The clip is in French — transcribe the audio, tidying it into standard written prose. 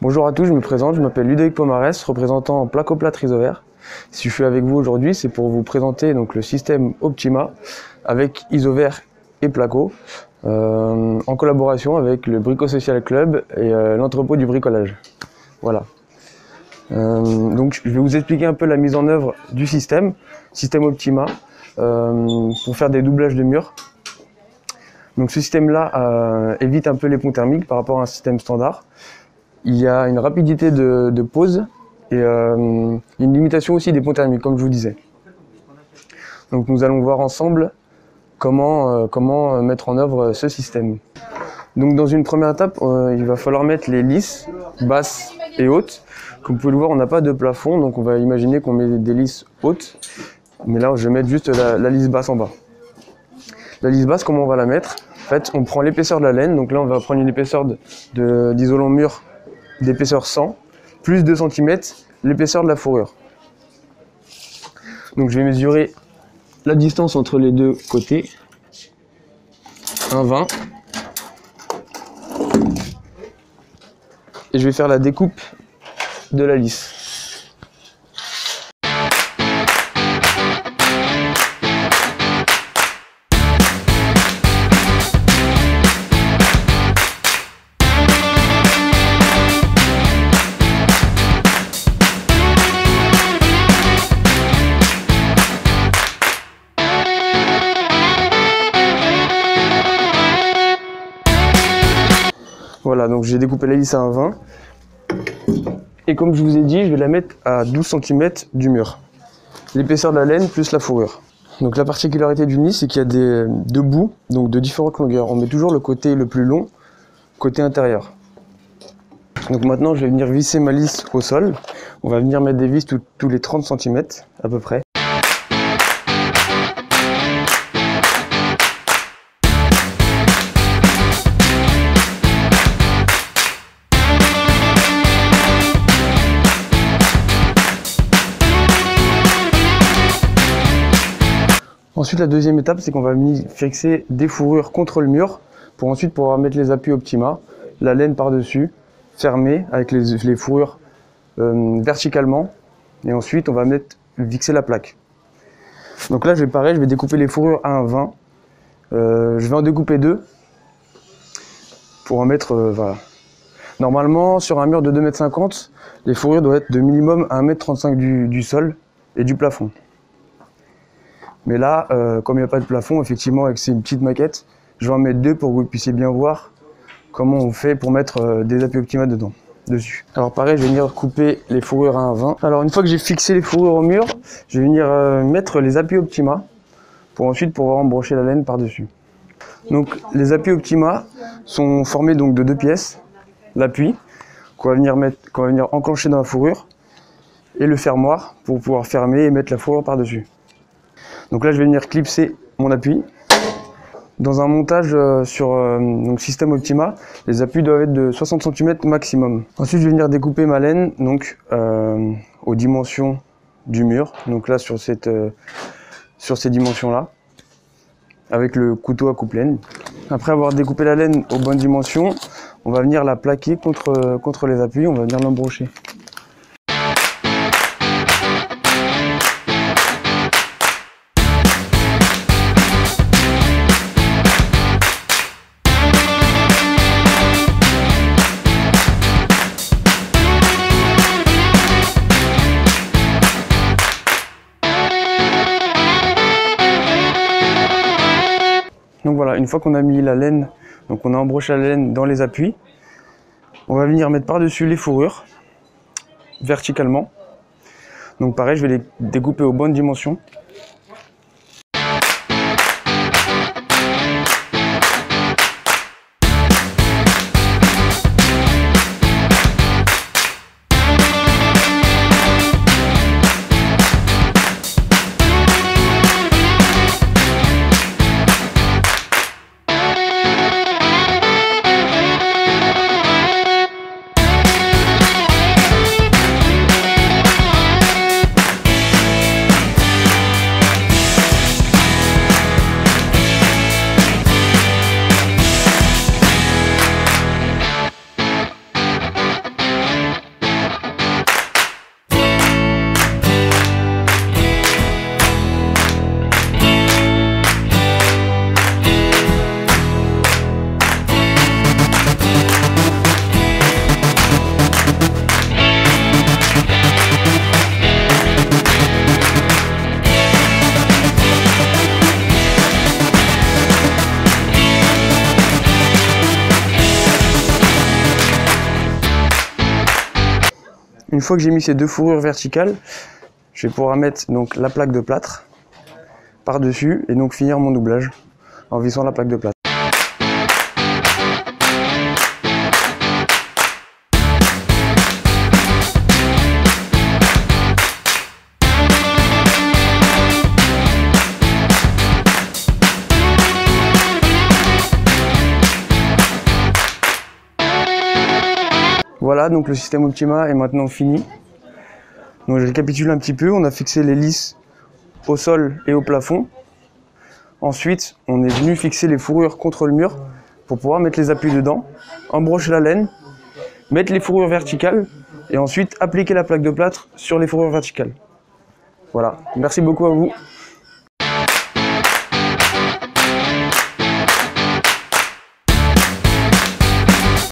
Bonjour à tous, je me présente, je m'appelle Ludovic Pomarès, représentant Placo-Plâtre Isover. Si je suis avec vous aujourd'hui, c'est pour vous présenter donc, le système Optima avec Isover et Placo, en collaboration avec le Brico Social Club et l'entrepôt du bricolage. Voilà. Donc je vais vous expliquer un peu la mise en œuvre du système Optima, pour faire des doublages de murs. Donc ce système-là évite un peu les ponts thermiques par rapport à un système standard. Il y a une rapidité de pose et une limitation aussi des ponts thermiques, comme je vous disais. Donc nous allons voir ensemble comment mettre en œuvre ce système. Donc dans une première étape, il va falloir mettre les lisses basses et hautes. Comme vous pouvez le voir, on n'a pas de plafond, donc on va imaginer qu'on met des lisses hautes. Mais là, je vais mettre juste la lisse basse en bas. La lisse basse, comment on va la mettre? En fait, on prend l'épaisseur de la laine. Donc là, on va prendre une épaisseur d'isolant mur d'épaisseur 100, plus 2 cm, l'épaisseur de la fourrure. Donc je vais mesurer la distance entre les deux côtés, 1,20. Et je vais faire la découpe de la lisse. Voilà, donc j'ai découpé la lisse à 1,20. Et comme je vous ai dit, je vais la mettre à 12 cm du mur. L'épaisseur de la laine plus la fourrure. Donc la particularité d'une lisse, c'est qu'il y a deux bouts, donc de différentes longueurs. On met toujours le côté le plus long, côté intérieur. Donc maintenant, je vais venir visser ma lisse au sol. On va venir mettre des vis tous les 30 cm à peu près. Ensuite, la deuxième étape, c'est qu'on va venir fixer des fourrures contre le mur pour ensuite pouvoir mettre les appuis Optima, la laine par-dessus, fermée avec les fourrures verticalement. Et ensuite, on va fixer la plaque. Donc là, je vais découper les fourrures à 1,20. Je vais en découper 2 pour en mettre, voilà. Normalement, sur un mur de 2,50 m, les fourrures doivent être de minimum à 1,35 m du sol et du plafond. Mais là, comme il n'y a pas de plafond, effectivement, avec ces petites maquettes, je vais en mettre 2 pour que vous puissiez bien voir comment on fait pour mettre des appuis Optima dessus. Alors pareil, je vais venir couper les fourrures à 1,20. Alors une fois que j'ai fixé les fourrures au mur, je vais venir mettre les appuis Optima pour ensuite pouvoir embrocher la laine par-dessus. Donc les appuis Optima sont formés donc de 2 pièces. L'appui qu'on va venir enclencher dans la fourrure et le fermoir pour pouvoir fermer et mettre la fourrure par-dessus. Donc là, je vais venir clipser mon appui. Dans un montage sur système Optima, les appuis doivent être de 60 cm maximum. Ensuite, je vais venir découper ma laine donc, aux dimensions du mur. Donc là, sur ces dimensions-là, avec le couteau à coupe-laine. Après avoir découpé la laine aux bonnes dimensions, on va venir la plaquer contre les appuis, on va venir l'embrocher. Donc voilà, une fois qu'on a mis la laine, donc on a embroché la laine dans les appuis, on va venir mettre par-dessus les fourrures, verticalement. Donc pareil, je vais les découper aux bonnes dimensions. Une fois que j'ai mis ces 2 fourrures verticales, je vais pouvoir mettre donc la plaque de plâtre par-dessus et donc finir mon doublage en vissant la plaque de plâtre. Voilà, donc le système Optima est maintenant fini. Donc je récapitule un petit peu, on a fixé les lisses au sol et au plafond. Ensuite, on est venu fixer les fourrures contre le mur pour pouvoir mettre les appuis dedans, embrocher la laine, mettre les fourrures verticales et ensuite appliquer la plaque de plâtre sur les fourrures verticales. Voilà, merci beaucoup à vous.